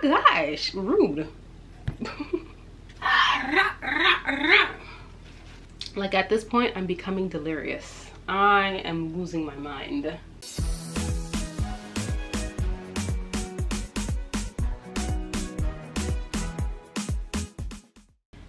gosh, rude. Like at this point, I'm becoming delirious. I am losing my mind.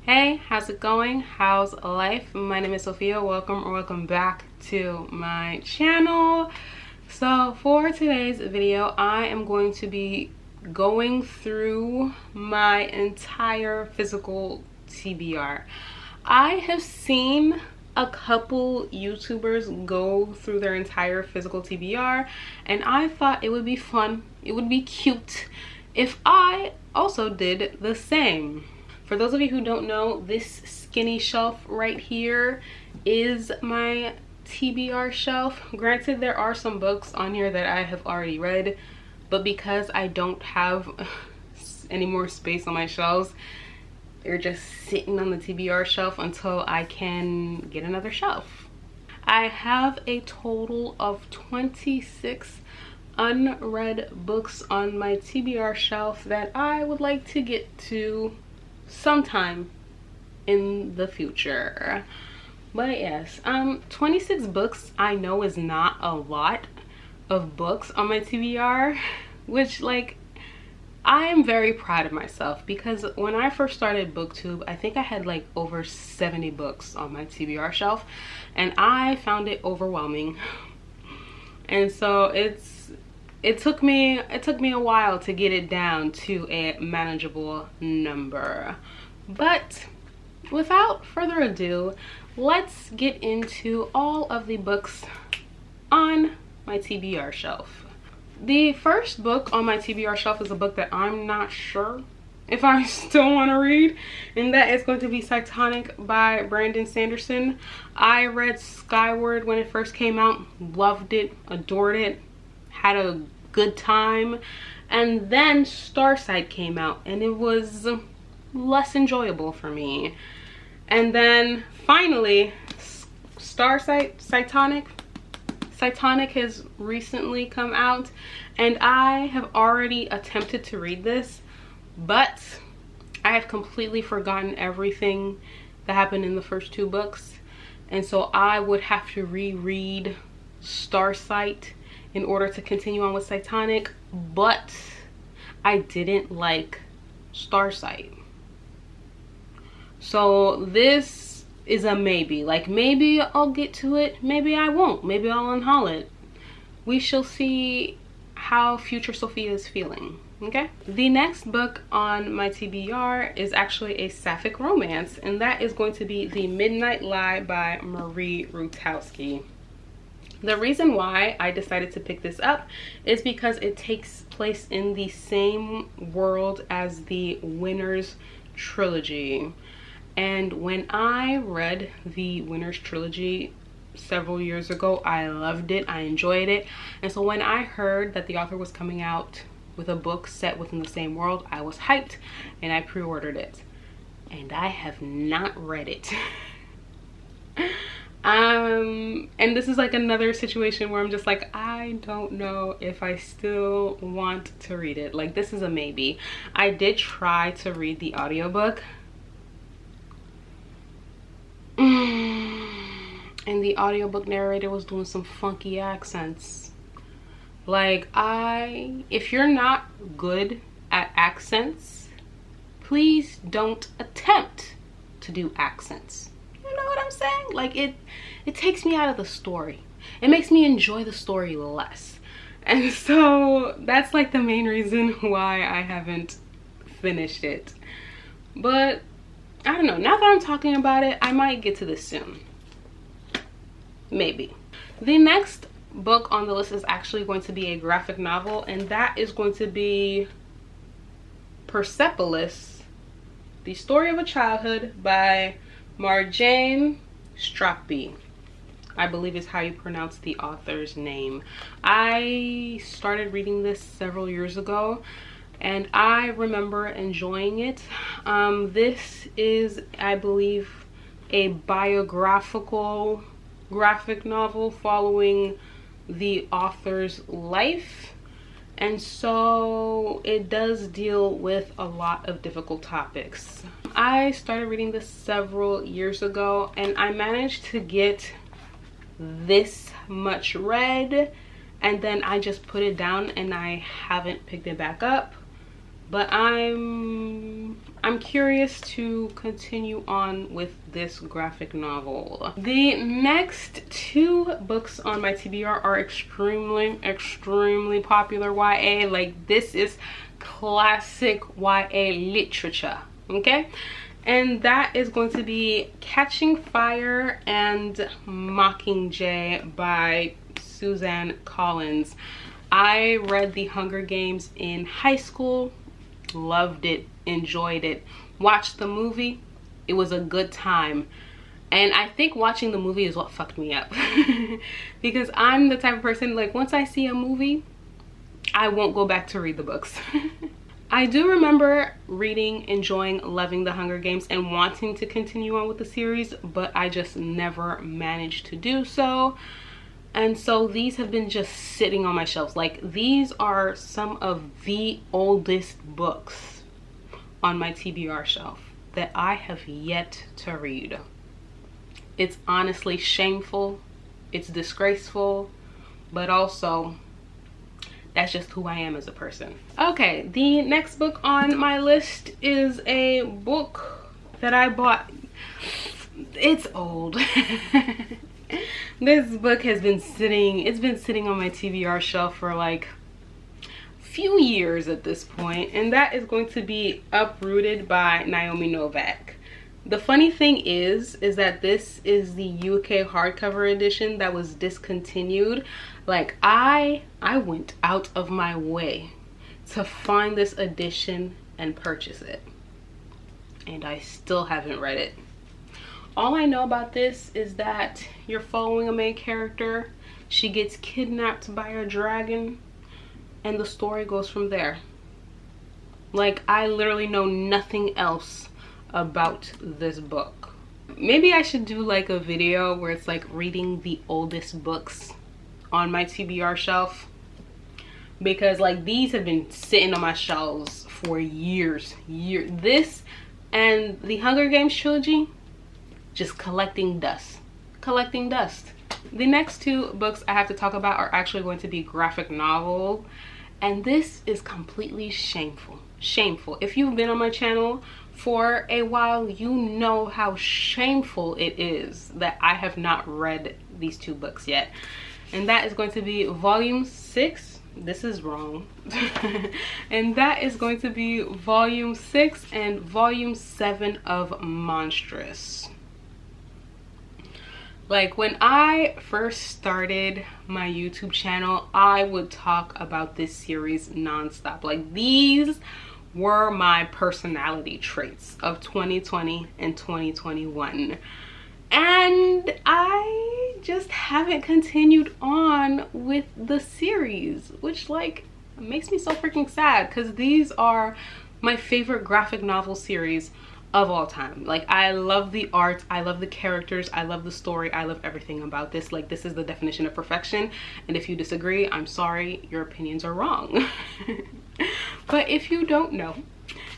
Hey, how's it going? How's life? My name is Sophia. Welcome back to my channel. So for today's video, I am going to be going through my entire physical TBR. I have seen a couple YouTubers go through their entire physical TBR, and I thought it would be fun, it would be cute if I also did the same. For those of you who don't know, this skinny shelf right here is my TBR shelf. Granted, there are some books on here that I have already read, but because I don't have any more space on my shelves, they're just sitting on the TBR shelf until I can get another shelf. I have a total of 26 unread books on my TBR shelf that I would like to get to sometime in the future. But yes, 26 books I know is not a lot of books on my TBR, which, like, I am very proud of myself, because when I first started BookTube, I think I had like over 70 books on my TBR shelf, and I found it overwhelming. And so it took me a while to get it down to a manageable number. But without further ado, let's get into all of the books on my TBR shelf. The first book on my TBR shelf is a book that I'm not sure if I still want to read, and that is going to be Titanic by Brandon Sanderson. I read Skyward when it first came out, loved it, adored it, had a good time, and then Starsight came out and it was less enjoyable for me. And then finally Titanic has recently come out, and I have already attempted to read this, but I have completely forgotten everything that happened in the first two books, and so I would have to reread Starsight in order to continue on with Titanic. But I didn't like Starsight, so this is a maybe. Like, maybe I'll get to it, maybe I won't, maybe I'll unhaul it. We shall see how future Sophia is feeling. Okay, the next book on my TBR is actually a sapphic romance, and that is going to be The Midnight Lie by Marie Rutowski. The reason why I decided to pick this up is because it takes place in the same world as the Winners trilogy. And when I read the Winners trilogy several years ago, I loved it, I enjoyed it. And so when I heard that the author was coming out with a book set within the same world, I was hyped and I pre-ordered it. And I have not read it. And this is like another situation where I'm just like, I don't know if I still want to read it. Like, this is a maybe. I did try to read the audiobook, and the audiobook narrator was doing some funky accents. Like, if you're not good at accents, please don't attempt to do accents. You know what I'm saying? Like, it takes me out of the story. It makes me enjoy the story less. And so that's like the main reason why I haven't finished it. But I don't know, now that I'm talking about it, I might get to this soon. Maybe. The next book on the list is actually going to be a graphic novel, and that is going to be Persepolis, The Story of a Childhood by Marjane Stroppi, I believe is how you pronounce the author's name. I started reading this several years ago, and I remember enjoying it. This is, I believe, a biographical graphic novel following the author's life, and so it does deal with a lot of difficult topics. I started reading this several years ago, and I managed to get this much read, and then I just put it down and I haven't picked it back up. But I'm curious to continue on with this graphic novel. The next two books on my TBR are extremely popular YA. Like, this is classic YA literature, okay? And that is going to be Catching Fire and Mockingjay by Suzanne Collins. I read The Hunger Games in high school, loved it, enjoyed it, watched the movie. It was a good time, and I think watching the movie is what fucked me up because I'm the type of person, like, once I see a movie, I won't go back to read the books. I do remember reading, enjoying, loving The Hunger Games and wanting to continue on with the series, but I just never managed to do so. And so these have been just sitting on my shelves. Like, these are some of the oldest books on my TBR shelf that I have yet to read. It's honestly shameful, it's disgraceful, but also that's just who I am as a person. Okay, the next book on my list is a book that I bought. It's old. This book has been sitting on my TBR shelf for like few years at this point, and that is going to be Uprooted by Naomi Novik. The funny thing is that this is the UK hardcover edition that was discontinued. Like, I went out of my way to find this edition and purchase it, and I still haven't read it. All I know about this is that you're following a main character. She gets kidnapped by a dragon, and the story goes from there. Like, I literally know nothing else about this book. Maybe I should do like a video where it's like reading the oldest books on my TBR shelf, because like these have been sitting on my shelves for years. This and the Hunger Games trilogy, just collecting dust. The next two books I have to talk about are actually going to be graphic novel, and this is completely shameful. If you've been on my channel for a while, you know how shameful it is that I have not read these two books yet, and that is going to be volume 6. This is wrong. And that is going to be volume 6 and volume 7 of Monstrous. Like, when I first started my YouTube channel, I would talk about this series nonstop. Like, these were my personality traits of 2020 and 2021. And I just haven't continued on with the series, which like makes me so freaking sad, because these are my favorite graphic novel series of all time. Like, I love the art, I love the characters, I love the story, I love everything about this. Like, this is the definition of perfection, and if you disagree, I'm sorry, your opinions are wrong. But if you don't know,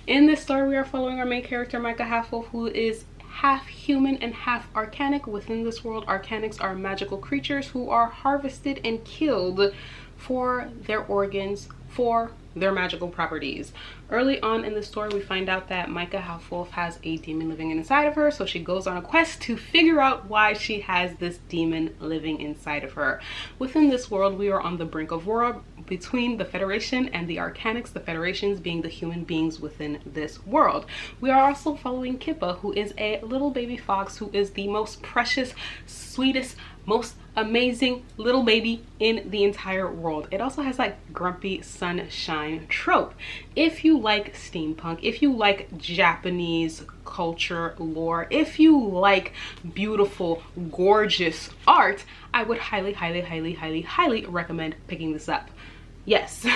in this story we are following our main character, Micah Halfwolf, who is half human and half arcanic. Within this world, arcanics are magical creatures who are harvested and killed for their organs, for their magical properties. Early on in the story, we find out that Micah Halfwolf has a demon living inside of her, so she goes on a quest to figure out why she has this demon living inside of her. Within this world, we are on the brink of war between the Federation and the Arcanics, the Federations being the human beings within this world. We are also following Kippa, who is a little baby fox who is the most precious, sweetest, most amazing little baby in the entire world. It also has like grumpy sunshine trope. If you like steampunk, if you like Japanese culture lore, if you like beautiful, gorgeous art, I would highly recommend picking this up. Yes.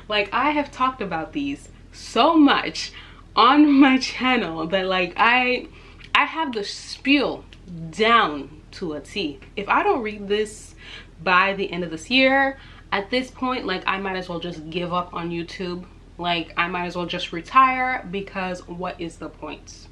Like, I have talked about these so much on my channel that like I have the spiel down to a T. If I don't read this by the end of this year, At this point, like, I might as well just give up on YouTube. Like, I might as well just retire, because what is the point?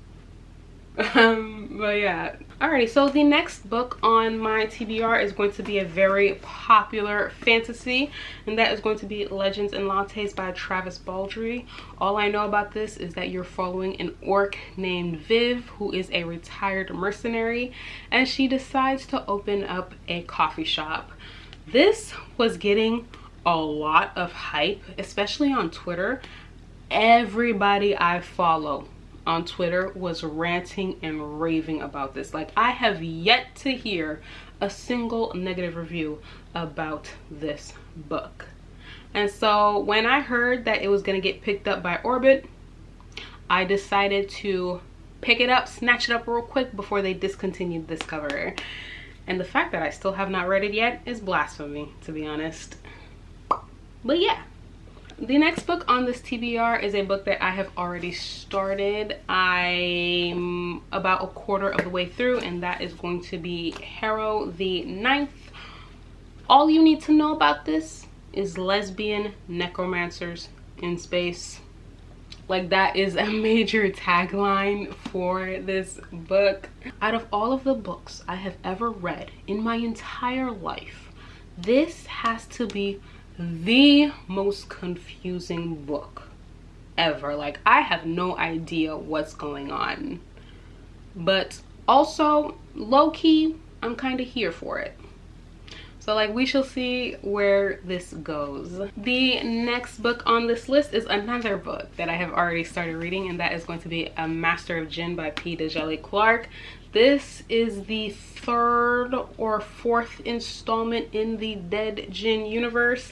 But yeah. Alrighty, so the next book on my TBR is going to be a very popular fantasy, and that is going to be Legends and Lattes by Travis Baldree. All I know about this is that you're following an orc named Viv, who is a retired mercenary, and she decides to open up a coffee shop. This was getting a lot of hype, especially on Twitter. Everybody I follow on Twitter was ranting and raving about this. Like, I have yet to hear a single negative review about this book. And so when I heard that it was going to get picked up by Orbit, I decided to pick it up, snatch it up real quick before they discontinued this cover. And the fact that I still have not read it yet is blasphemy, to be honest. But yeah. The next book on this TBR is a book that I have already started. I'm about a quarter of the way through, and that is going to be Harrow the Ninth. All you need to know about this is lesbian necromancers in space. Like, that is a major tagline for this book. Out of all of the books I have ever read in my entire life, this has to be the most confusing book ever. Like, I have no idea what's going on, but also low-key I'm kind of here for it. So, like, we shall see where this goes. The next book on this list is another book that I have already started reading, and that is going to be A Master of Jinn by P. Djeli Clark. This is the third or fourth installment in the Dead Jinn universe.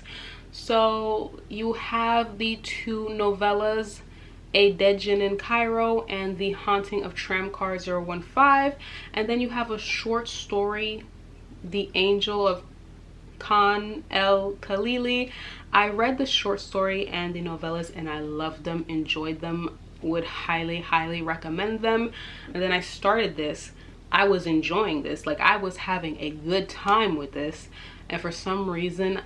So you have the two novellas, A Dead Jinn in Cairo and The Haunting of Tramcar 015. And then you have a short story, The Angel of Khan El Khalili. I read the short story and the novellas and I loved them, enjoyed them, would highly recommend them. And then I started this. I was enjoying this, like, I was having a good time with this, and for some reason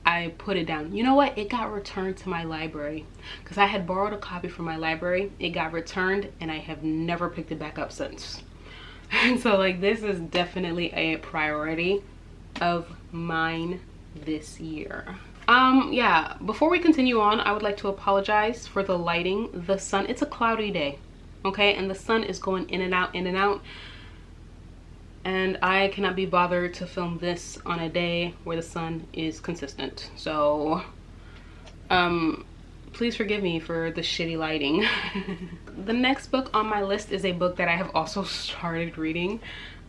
I put it down. You know what, it got returned to my library because I had borrowed a copy from my library. It got returned and I have never picked it back up since. And so, like, this is definitely a priority of mine this year. Yeah, before we continue on, I would like to apologize for the lighting. The sun, it's a cloudy day, okay, and the sun is going in and out, and I cannot be bothered to film this on a day where the sun is consistent. So please forgive me for the shitty lighting. The next book on my list is a book that I have also started reading.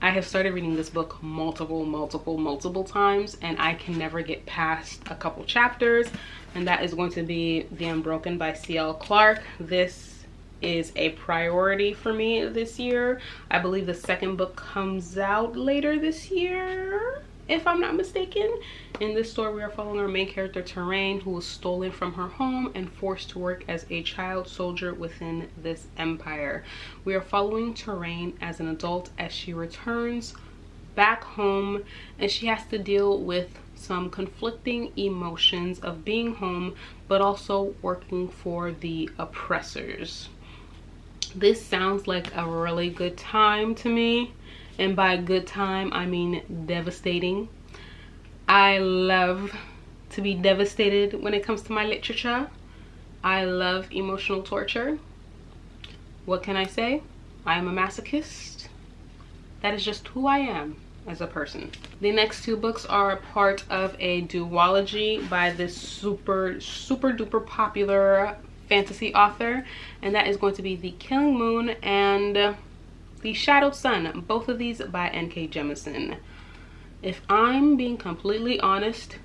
I have started reading this book multiple times, and I can never get past a couple chapters, and that is going to be The Unbroken by C.L. Clark. This is a priority for me this year. I believe the second book comes out later this year, if I'm not mistaken. In this story, we are following our main character, Terrain, who was stolen from her home and forced to work as a child soldier within this empire. We are following Terrain as an adult as she returns back home, and she has to deal with some conflicting emotions of being home, but also working for the oppressors. This sounds like a really good time to me. And by good time, I mean devastating. I love to be devastated when it comes to my literature. I love emotional torture. What can I say? I am a masochist. That is just who I am as a person. The next two books are a part of a duology by this super duper popular fantasy author, and that is going to be The Killing Moon and The Shadowed Sun, both of these by N.K. Jemisin. If I'm being completely honest,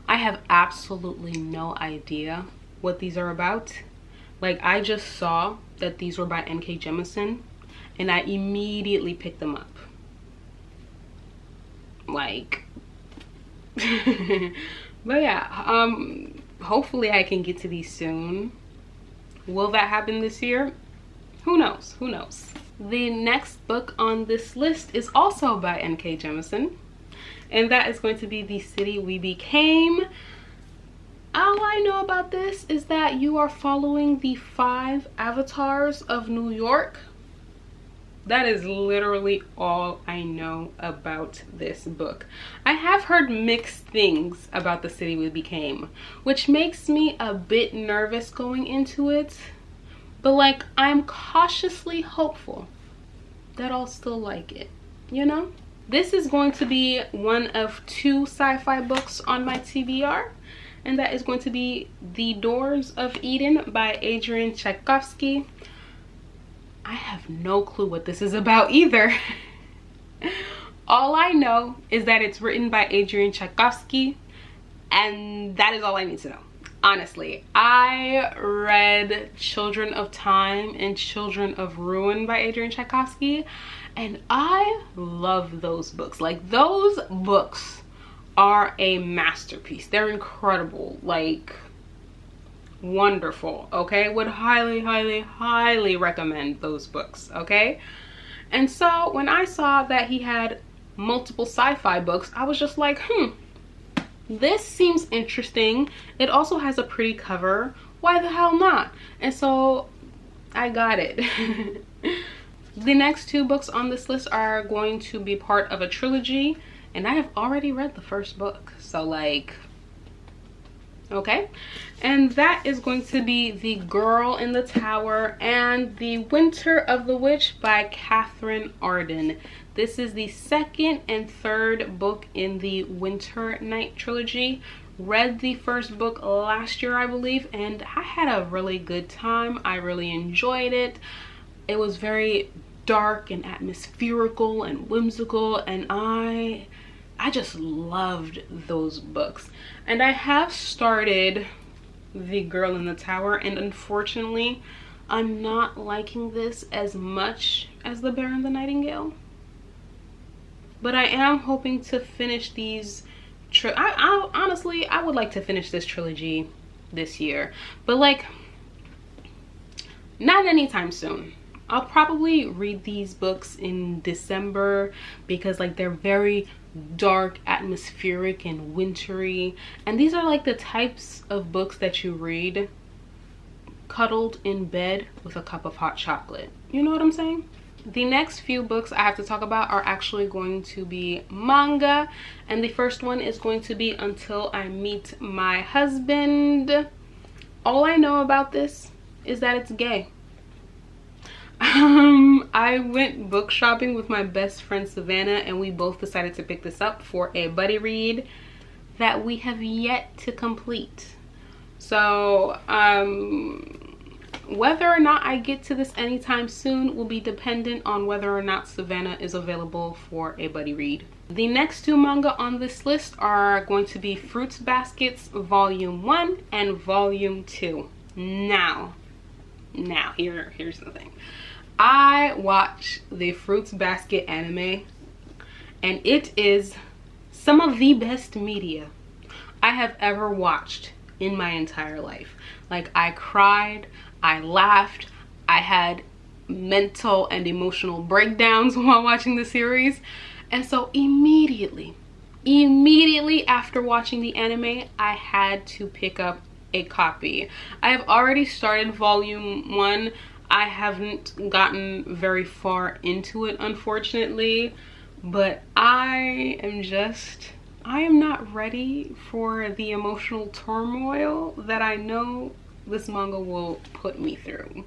I have absolutely no idea what these are about. Like, I just saw that these were by N.K. Jemisin and I immediately picked them up. Like, but yeah, hopefully I can get to these soon. Will that happen this year? Who knows? Who knows? The next book on this list is also by N.K. Jemisin, and that is going to be The City We Became. All I know about this is that you are following the 5 avatars of New York. That is literally all I know about this book. I have heard mixed things about The City We Became, which makes me a bit nervous going into it. But like, I'm cautiously hopeful that I'll still like it, you know? This is going to be one of 2 sci-fi books on my TBR, and that is going to be The Doors of Eden by Adrian Tchaikovsky. I have no clue what this is about either. All I know is that it's written by Adrian Tchaikovsky, and that is all I need to know. Honestly, I read Children of Time and Children of Ruin by Adrian Tchaikovsky, and I love those books. Like, those books are a masterpiece. They're incredible, like wonderful. Okay, would highly recommend those books. Okay, and so when I saw that he had multiple sci-fi books, I was just like, this seems interesting. It also has a pretty cover. Why the hell not? And so I got it. The next 2 books on this list are going to be part of a trilogy, and I have already read the first book, so like, okay. And that is going to be The Girl in the Tower and The Winter of the Witch by Catherine Arden. This is the 2nd and 3rd book in the Winter Night trilogy. Read the first book last year, I believe, and I had a really good time. I really enjoyed it. It was very dark and atmospherical and whimsical, and I just loved those books. And I have started The Girl in the Tower, and unfortunately I'm not liking this as much as The Bear and the Nightingale. But I am hoping to finish these honestly, I would like to finish this trilogy this year, but like, not anytime soon. I'll probably read these books in December because like, they're very dark, atmospheric, and wintry, and these are like the types of books that you read cuddled in bed with a cup of hot chocolate. You know what I'm saying? The next few books I have to talk about are actually going to be manga, and the first one is going to be Until I Meet My Husband. All I know about this is that it's gay. I went book shopping with my best friend Savannah, and we both decided to pick this up for a buddy read that we have yet to complete. So whether or not I get to this anytime soon will be dependent on whether or not Savannah is available for a buddy read. The next 2 manga on this list are going to be Fruits Baskets Volume 1 and Volume 2. Now here's the thing. I watch the Fruits Basket anime, and it is some of the best media I have ever watched in my entire life. Like, I cried, I laughed, I had mental and emotional breakdowns while watching the series. And so immediately after watching the anime, I had to pick up a copy. I have already started Volume 1. I haven't gotten very far into it, unfortunately, but I am not ready for the emotional turmoil that I know this manga will put me through.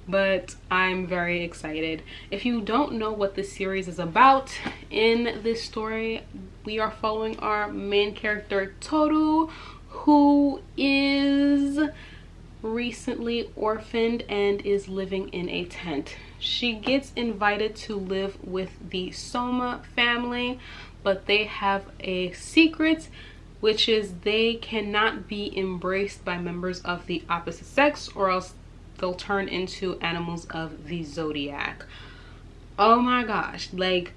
But I'm very excited. If you don't know what this series is about, in this story we are following our main character Toru, who is recently orphaned and is living in a tent. She gets invited to live with the Soma family, but they have a secret, which is they cannot be embraced by members of the opposite sex, or else they'll turn into animals of the zodiac. Oh my gosh, like,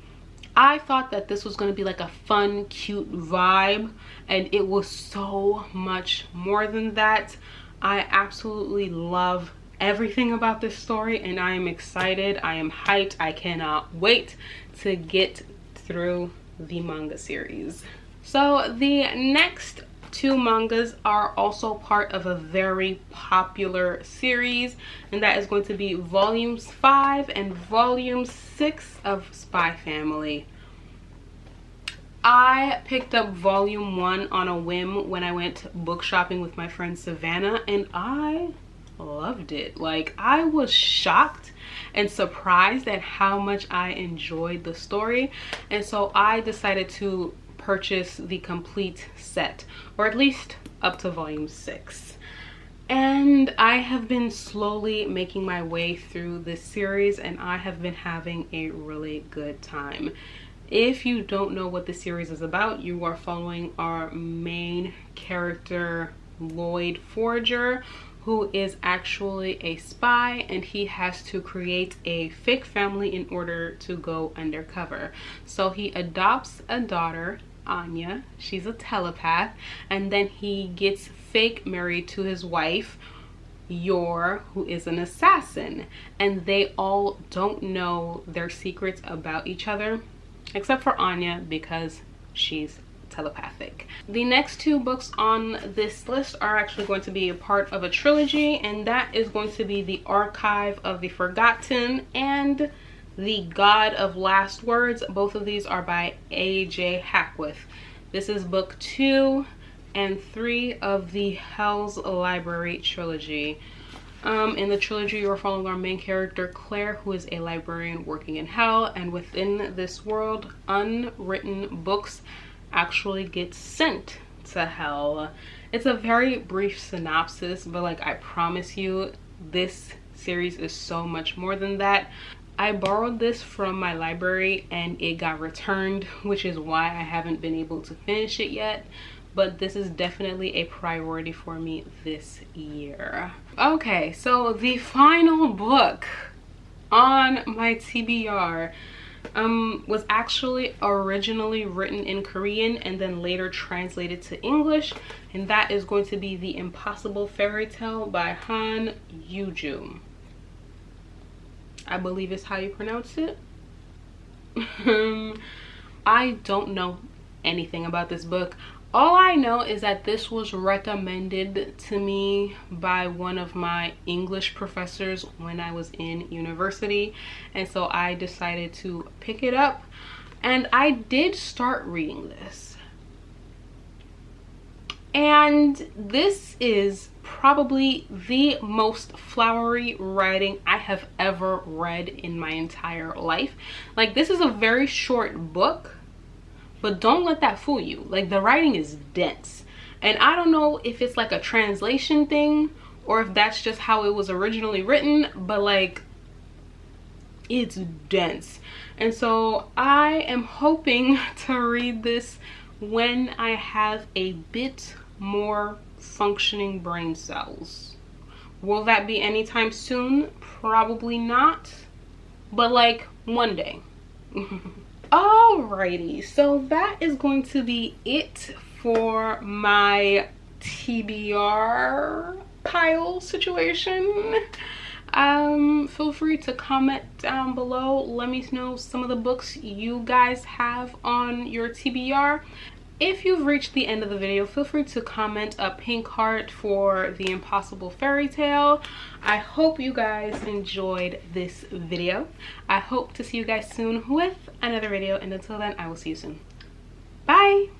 I thought that this was going to be like a fun, cute vibe, and it was so much more than that. I absolutely love everything about this story, and I am excited. I am hyped. I cannot wait to get through the manga series. So the next two mangas are also part of a very popular series, and that is going to be volumes 5 and volume 6 of Spy Family. I picked up volume 1 on a whim when I went book shopping with my friend Savannah, and I loved it. Like, I was shocked and surprised at how much I enjoyed the story, and so I decided to purchase the complete set, or at least up to volume 6. And I have been slowly making my way through this series, and I have been having a really good time. If you don't know what the series is about, you are following our main character, Lloyd Forger, who is actually a spy, and he has to create a fake family in order to go undercover. So he adopts a daughter, Anya. She's a telepath, and then he gets fake married to his wife, Yor, who is an assassin, and they all don't know their secrets about each other, except for Anya, because she's telepathic. The next two books on this list are actually going to be a part of a trilogy, and that is going to be The Archive of the Forgotten and The God of Last Words. Both of these are by A.J. Hackworth. This is book 2 and 3 of the Hell's Library trilogy. In the trilogy, you're following our main character, Claire, who is a librarian working in hell, and within this world, unwritten books actually get sent to hell. It's a very brief synopsis, but like, I promise you, this series is so much more than that. I borrowed this from my library and it got returned, which is why I haven't been able to finish it yet, but this is definitely a priority for me this year. Okay, so the final book on my TBR was actually originally written in Korean and then later translated to English, and that is going to be The Impossible Fairy Tale by Han Yoo-joo. I believe is how you pronounce it. I don't know anything about this book. All I know is that this was recommended to me by one of my English professors when I was in university, and so I decided to pick it up, and I did start reading this. And this is probably the most flowery writing I have ever read in my entire life. Like, this is a very short book, but don't let that fool you. Like, the writing is dense, and I don't know if it's like a translation thing or if that's just how it was originally written, but like, it's dense. And so I am hoping to read this when I have a bit more functioning brain cells. Will that be anytime soon? Probably not, but like, one day. Alrighty, so that is going to be it for my TBR pile situation. Feel free to comment down below. Let me know some of the books you guys have on your TBR. If you've reached the end of the video, feel free to comment a pink heart for The Impossible Fairy Tale. I hope you guys enjoyed this video. I hope to see you guys soon with another video, and until then, I will see you soon. Bye!